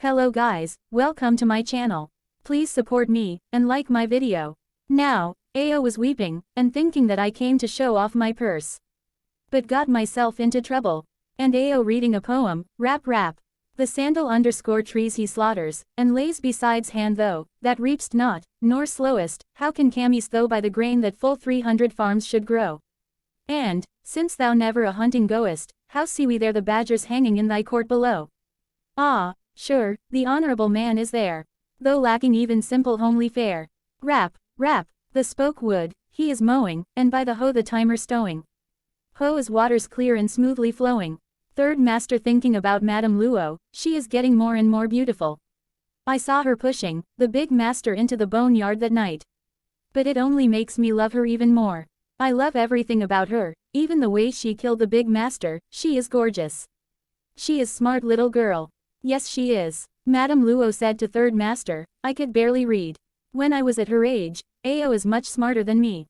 Hello guys, welcome to my channel. Please support me, and like my video. Now, Ao was weeping, and thinking that I came to show off my purse. But got myself into trouble. And Ao reading a poem, rap. The sandal _ trees he slaughters, and lays besides hand though, that reapst not, nor slowest, how can camest though by the grain that full 300 farms should grow? And, since thou never a hunting goest, how see we there the badgers hanging in thy court below? Ah, sure, the honorable man is there, though lacking even simple homely fare. Rap, the spoke wood, he is mowing, and by the hoe the timer stowing. Hoe is waters clear and smoothly flowing. Third master thinking about Madame Luo, she is getting more and more beautiful. I saw her pushing, the big master into the boneyard that night. But it only makes me love her even more. I love everything about her, even the way she killed the big master, she is gorgeous. She is smart little girl. Yes she is. Madame Luo said to third master, I could barely read. When I was at her age, Ao is much smarter than me.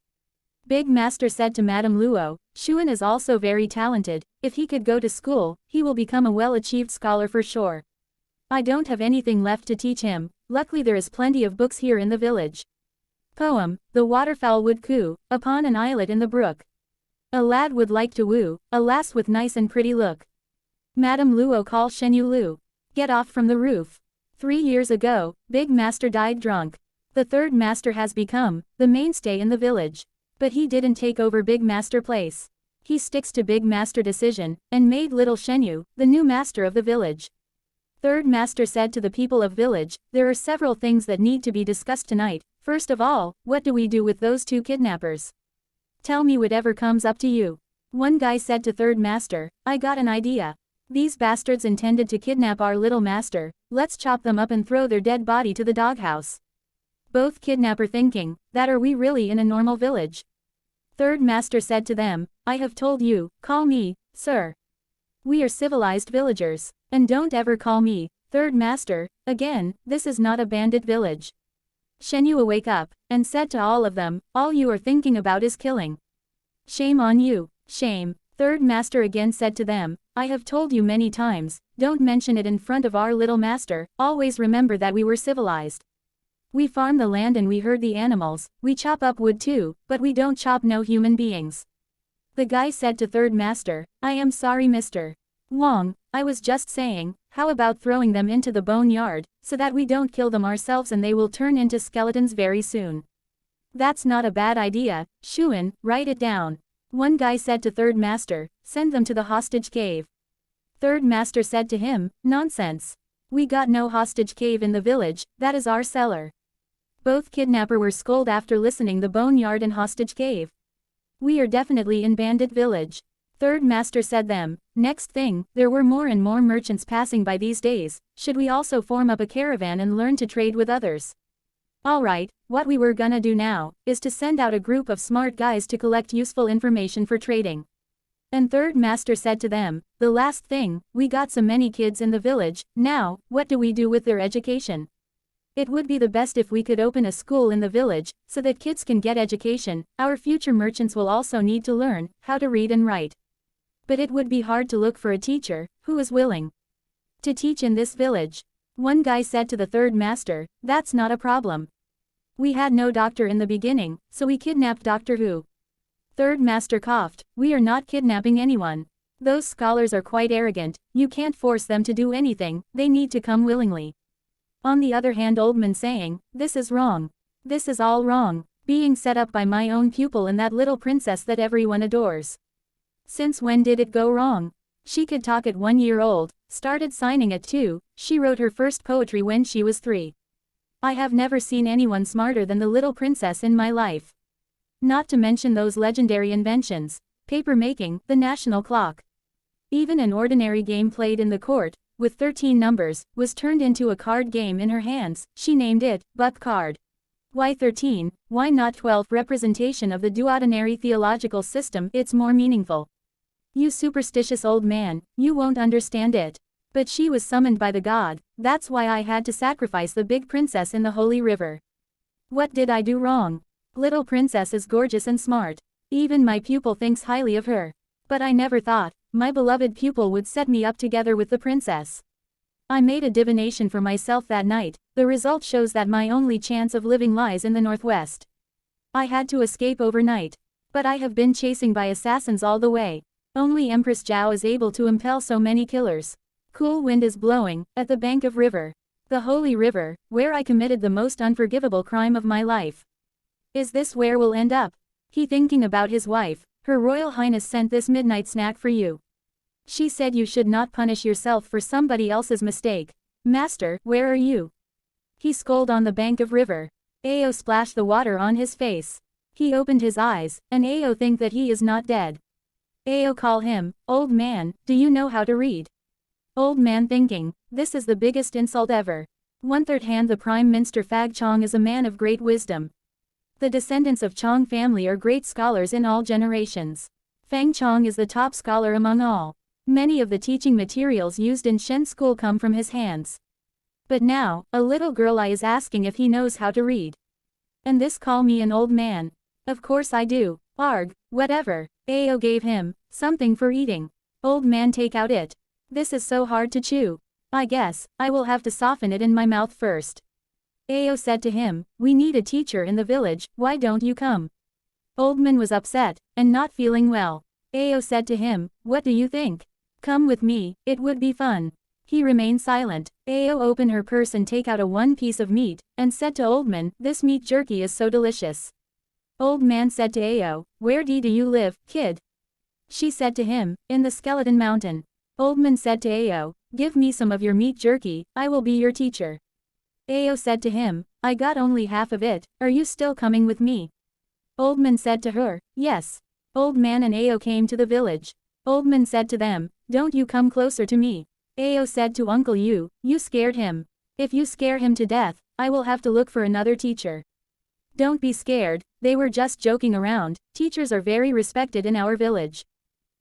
Big master said to Madame Luo, Xuan is also very talented, if he could go to school, he will become a well-achieved scholar for sure. I don't have anything left to teach him, luckily there is plenty of books here in the village. Poem, the waterfowl would coo, upon an islet in the brook. A lad would like to woo, a lass with nice and pretty look. Madame Luo call Shenyu Lu. Get off from the roof. 3 years ago, Big Master died drunk. The third master has become the mainstay in the village. But he didn't take over Big Master place. He sticks to Big Master decision, and made little Shenyu the new master of the village. Third master said to the people of village, there are several things that need to be discussed tonight. First of all, what do we do with those 2 kidnappers? Tell me whatever comes up to you. One guy said to third master, I got an idea. These bastards intended to kidnap our little master, let's chop them up and throw their dead body to the doghouse. Both kidnapper thinking, that are we really in a normal village? Third master said to them, I have told you, call me, sir. We are civilized villagers, and don't ever call me, third master, again, this is not a bandit village. Shenyu awake up, and said to all of them, all you are thinking about is killing. Shame on you, shame. Third master again said to them, I have told you many times, don't mention it in front of our little master, always remember that we were civilized. We farm the land and we herd the animals, we chop up wood too, but we don't chop no human beings. The guy said to third master, I am sorry Mr. Wong, I was just saying, how about throwing them into the boneyard, so that we don't kill them ourselves and they will turn into skeletons very soon. That's not a bad idea, Xuan, write it down. One guy said to third master, send them to the hostage cave. Third master said to him, nonsense. We got no hostage cave in the village, that is our cellar. Both kidnapper were scolded after listening the boneyard and hostage cave. We are definitely in bandit village. Third master said them, next thing, there were more and more merchants passing by these days, should we also form up a caravan and learn to trade with others? Alright, what we were gonna do now, is to send out a group of smart guys to collect useful information for trading. And third master said to them, the last thing, we got so many kids in the village, now, what do we do with their education? It would be the best if we could open a school in the village, so that kids can get education, our future merchants will also need to learn how to read and write. But it would be hard to look for a teacher, who is willing to teach in this village. One guy said to the third master, that's not a problem. We had no doctor in the beginning, so we kidnapped Doctor Who. Third master coughed, we are not kidnapping anyone. Those scholars are quite arrogant, you can't force them to do anything, they need to come willingly. On the other hand Oldman saying, this is wrong. This is all wrong, being set up by my own pupil and that little princess that everyone adores. Since when did it go wrong? She could talk at 1 year old, started signing at 2, she wrote her first poetry when she was 3. I have never seen anyone smarter than the little princess in my life. Not to mention those legendary inventions, paper making, the national clock. Even an ordinary game played in the court, with 13 numbers, was turned into a card game in her hands, she named it, Buck Card. Why 13, why not 12? Representation of the duodenary theological system, it's more meaningful. You superstitious old man, you won't understand it. But she was summoned by the god, that's why I had to sacrifice the big princess in the holy river. What did I do wrong? Little princess is gorgeous and smart. Even my pupil thinks highly of her. But I never thought my beloved pupil would set me up together with the princess. I made a divination for myself that night. The result shows that my only chance of living lies in the northwest. I had to escape overnight. But I have been chasing by assassins all the way. Only Empress Zhao is able to impel so many killers. Cool wind is blowing, at the bank of river. The holy river, where I committed the most unforgivable crime of my life. Is this where we'll end up? He thinking about his wife. Her Royal Highness sent this midnight snack for you. She said you should not punish yourself for somebody else's mistake. Master, where are you? He scolded on the bank of river. Ao splashed the water on his face. He opened his eyes, and Ao think that he is not dead. Ao call him, old man, do you know how to read? Old man thinking, this is the biggest insult ever. 1/3 hand the Prime Minister Fag Chong is a man of great wisdom. The descendants of Chong family are great scholars in all generations. Fang Chong is the top scholar among all. Many of the teaching materials used in Shen school come from his hands. But now, a little girl I is asking if he knows how to read. And this call me an old man. Of course I do. Arg, whatever. Ao gave him something for eating. Old man take out it. This is so hard to chew. I guess I will have to soften it in my mouth first. Ao said to him, we need a teacher in the village, why don't you come? Old man was upset, and not feeling well. Ao said to him, what do you think? Come with me, it would be fun. He remained silent. Ao opened her purse and take out a one piece of meat, and said to Old man, this meat jerky is so delicious. Old man said to Ao, where do you live, kid? She said to him, in the Skeleton Mountain. Old man said to Ao, give me some of your meat jerky, I will be your teacher. Ao said to him, I got only half of it, are you still coming with me? Old man said to her, yes. Old man and Ao came to the village. Old man said to them, don't you come closer to me. Ao said to Uncle you scared him. If you scare him to death, I will have to look for another teacher. Don't be scared, they were just joking around, teachers are very respected in our village.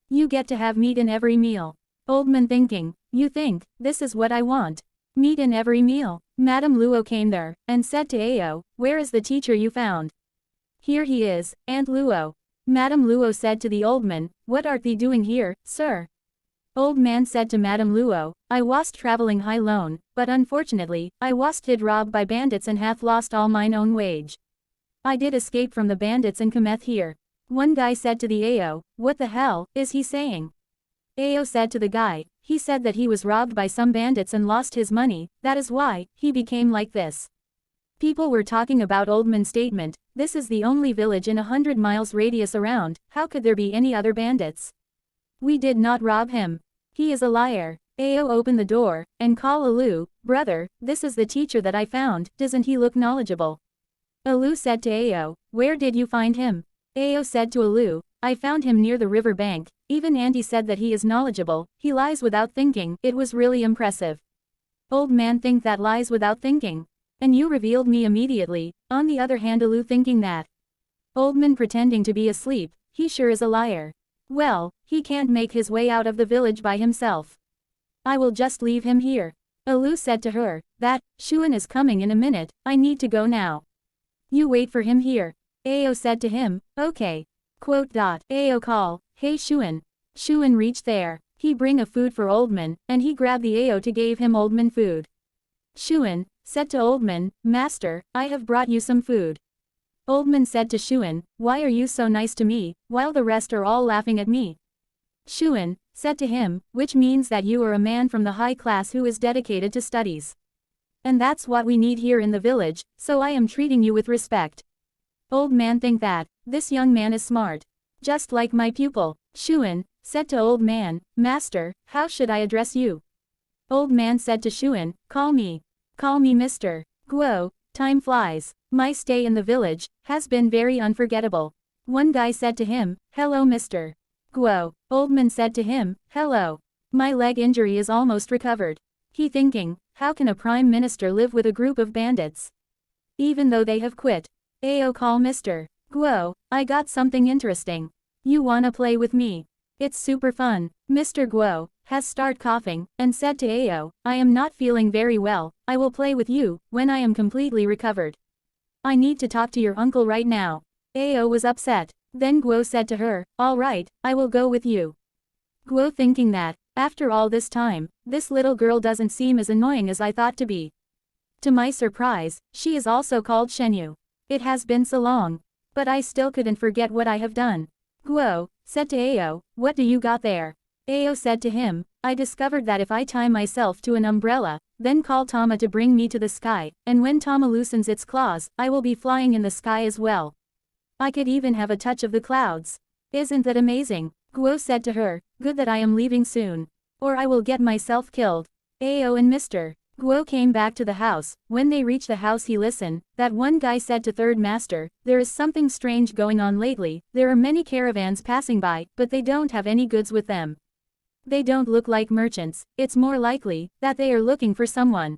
You get to have meat in every meal. Old man thinking, you think, this is what I want. Meat in every meal. Madame Luo came there, and said to Ao, where is the teacher you found? Here he is, Aunt Luo. Madame Luo said to the old man, what art thee doing here, sir? Old man said to Madame Luo, I was traveling high lone, but unfortunately, I was hid robbed by bandits and hath lost all mine own wage. I did escape from the bandits and cometh here. One guy said to the Ao, what the hell is he saying? Ao said to the guy, he said that he was robbed by some bandits and lost his money, that is why he became like this. People were talking about Old man's statement, this is the only village in 100 miles radius around, how could there be any other bandits? We did not rob him. He is a liar. Ao opened the door, and called Alu, brother, this is the teacher that I found, doesn't he look knowledgeable? Alu said to Ao, where did you find him? Ao said to Alu, I found him near the river bank, even Auntie said that he is knowledgeable, he lies without thinking, it was really impressive. Old man think that lies without thinking. And you revealed me immediately, on the other hand Alu thinking that. Old man pretending to be asleep, he sure is a liar. Well, he can't make his way out of the village by himself. I will just leave him here. Alu said to her, that, Shuan is coming in a minute, I need to go now. You wait for him here. Ao said to him, okay. Ao call, hey Shuan. Shuan reached there. He bring a food for Old man, and he grabbed the Ao to gave him Old man food. Shuan said to Old man, master, I have brought you some food. Old man said to Shuan, why are you so nice to me, while the rest are all laughing at me? Shuan said to him, which means that you are a man from the high class who is dedicated to studies. And that's what we need here in the village, so I am treating you with respect. Old man think that, this young man is smart. Just like my pupil. Shuan said to Old man, master, how should I address you? Old man said to Shuan, call me Mr. Guo, time flies. My stay in the village has been very unforgettable. One guy said to him, hello Mr. Guo. Old man said to him, hello. My leg injury is almost recovered. He thinking, how can a prime minister live with a group of bandits? Even though they have quit. Ao call Mr. Guo, I got something interesting. You wanna play with me? It's super fun. Mr. Guo has started coughing, and said to Ao, I am not feeling very well, I will play with you, when I am completely recovered. I need to talk to your uncle right now. Ao was upset. Then Guo said to her, alright, I will go with you. Guo thinking that, After all this time, this little girl doesn't seem as annoying as I thought to be. To my surprise, she is also called Shenyu. It has been so long. But I still couldn't forget what I have done. Guo said to Ao, what do you got there? Ao said to him, I discovered that if I tie myself to an umbrella, then call Tama to bring me to the sky, and when Tama loosens its claws, I will be flying in the sky as well. I could even have a touch of the clouds. Isn't that amazing? Guo said to her, good that I am leaving soon. Or I will get myself killed. Ao and Mr. Guo came back to the house. When they reached the house he listened. That one guy said to Third Master, there is something strange going on lately, there are many caravans passing by, but they don't have any goods with them. They don't look like merchants, it's more likely that they are looking for someone.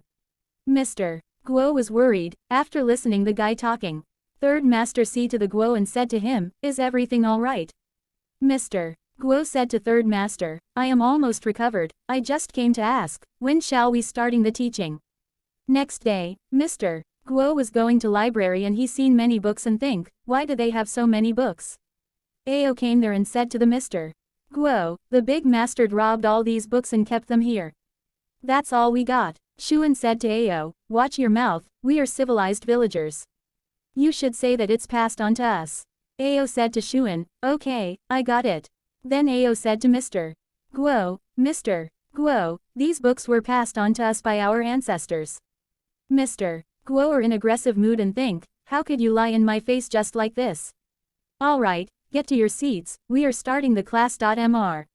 Mr. Guo was worried, after listening the guy talking. Third Master said to the Guo and said to him, is everything alright? Mr. Guo said to Third Master, I am almost recovered, I just came to ask, when shall we starting the teaching? Next day, Mr. Guo was going to library and he seen many books and think, why do they have so many books? Ao came there and said to the Mr. Guo, the big master robbed all these books and kept them here. That's all we got. Shuan said to Ao, watch your mouth, we are civilized villagers. You should say that it's passed on to us. Ao said to Shuan, okay, I got it. Then Ao said to Mr. Guo, Mr. Guo, these books were passed on to us by our ancestors. Mr. Guo are in aggressive mood and think, how could you lie in my face just like this? Alright, get to your seats, we are starting the class. Mr.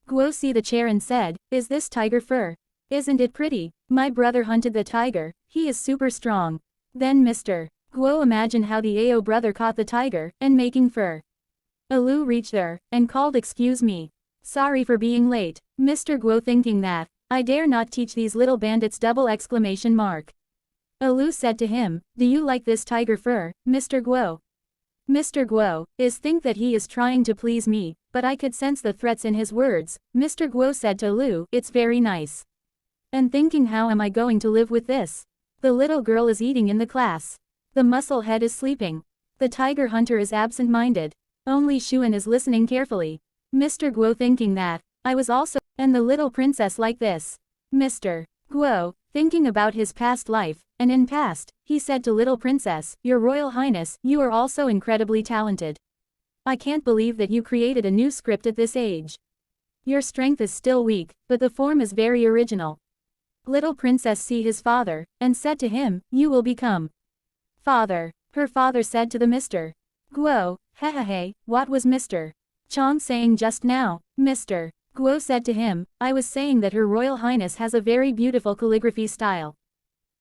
Guo see the chair and said, is this tiger fur? Isn't it pretty? My brother hunted the tiger, he is super strong. Then Mr. Guo imagined how the Ao brother caught the tiger, and making fur. Alu reached there, and called excuse me. Sorry for being late. Mr. Guo thinking that, I dare not teach these little bandits. Alu said to him, do you like this tiger fur, Mr. Guo? Mr. Guo is think that he is trying to please me, but I could sense the threats in his words. Mr. Guo said to Alu, it's very nice. And thinking how am I going to live with this? The little girl is eating in the class. The muscle head is sleeping. The tiger hunter is absent-minded. Only Shuan is listening carefully. Mr. Guo thinking that, I was also, and the little princess like this. Mr. Guo, thinking about his past life, and in past, he said to little princess, Your Royal Highness, you are also incredibly talented. I can't believe that you created a new script at this age. Your strength is still weak, but the form is very original. Little princess see his father, and said to him, you will become father. Her father said to the Mr. Guo, hey, what was Mr. Chong saying just now? Mr. Guo said to him, I was saying that Her Royal Highness has a very beautiful calligraphy style.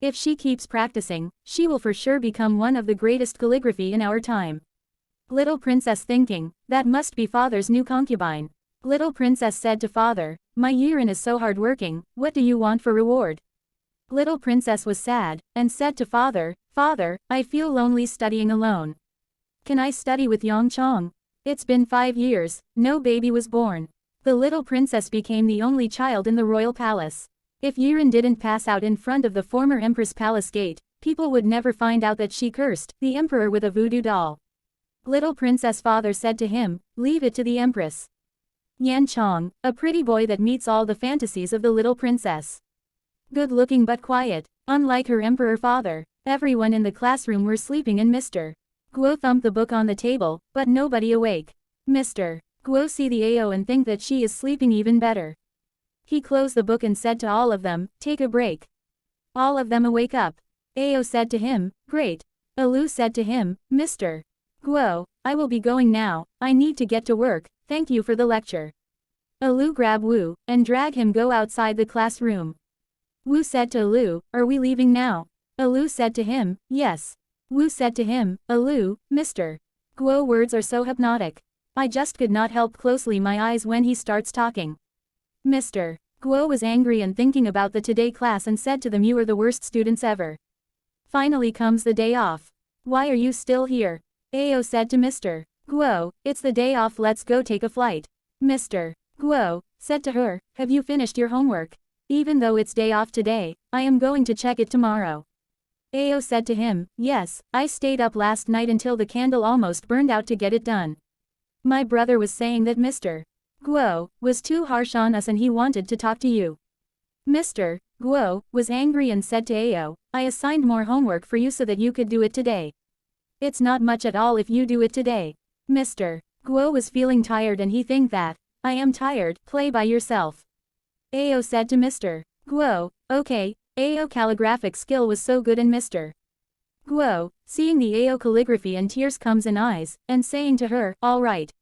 If she keeps practicing, she will for sure become one of the greatest calligraphy in our time. Little princess thinking, that must be father's new concubine. Little princess said to father, my Yiren is so hardworking, what do you want for reward? Little princess was sad, and said to father, Father, I feel lonely studying alone. Can I study with Yang Chong? It's been 5 years, no baby was born. The little princess became the only child in the royal palace. If Yiren didn't pass out in front of the former empress palace gate, people would never find out that she cursed the emperor with a voodoo doll. Little princess father said to him, leave it to the empress. Yan Chong, a pretty boy that meets all the fantasies of the little princess. Good looking but quiet, unlike her emperor father. Everyone in the classroom were sleeping and Mr. Guo thumped the book on the table, but nobody awake. Mr. Guo see the Ao and think that she is sleeping even better. He closed the book and said to all of them, take a break. All of them awake up. Ao said to him, great. Alu said to him, Mr. Guo, I will be going now, I need to get to work, thank you for the lecture. Alu grabbed Wu, and drag him go outside the classroom. Wu said to Alu, are we leaving now? Alu said to him, yes. Wu said to him, Alu, Mr. Guo words are so hypnotic. I just could not help closely my eyes when he starts talking. Mr. Guo was angry and thinking about the today class and said to them you are the worst students ever. Finally comes the day off. Why are you still here? Ao said to Mr. Guo, it's the day off, let's go take a flight. Mr. Guo said to her, have you finished your homework? Even though it's day off today, I am going to check it tomorrow. Ao said to him, yes, I stayed up last night until the candle almost burned out to get it done. My brother was saying that Mr. Guo was too harsh on us and he wanted to talk to you. Mr. Guo was angry and said to Ao, I assigned more homework for you so that you could do it today. It's not much at all if you do it today. Mr. Guo was feeling tired and he think that, I am tired, play by yourself. Ao said to Mr. Guo, okay. Ao calligraphic skill was so good and Mr. Guo, seeing the Ao calligraphy and tears comes in eyes, and saying to her, all right.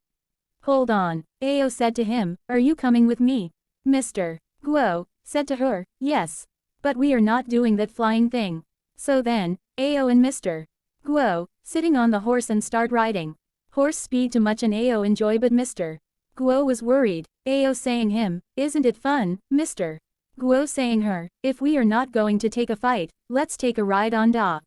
Hold on. Ao said to him, are you coming with me? Mr. Guo said to her, yes. But we are not doing that flying thing. So then, Ao and Mr. Guo, sitting on the horse and start riding. Horse speed too much and Ao enjoy but Mr. Guo was worried. Ao saying him, isn't it fun, Mr. Guo saying her, if we are not going to take a fight, let's take a ride on Da.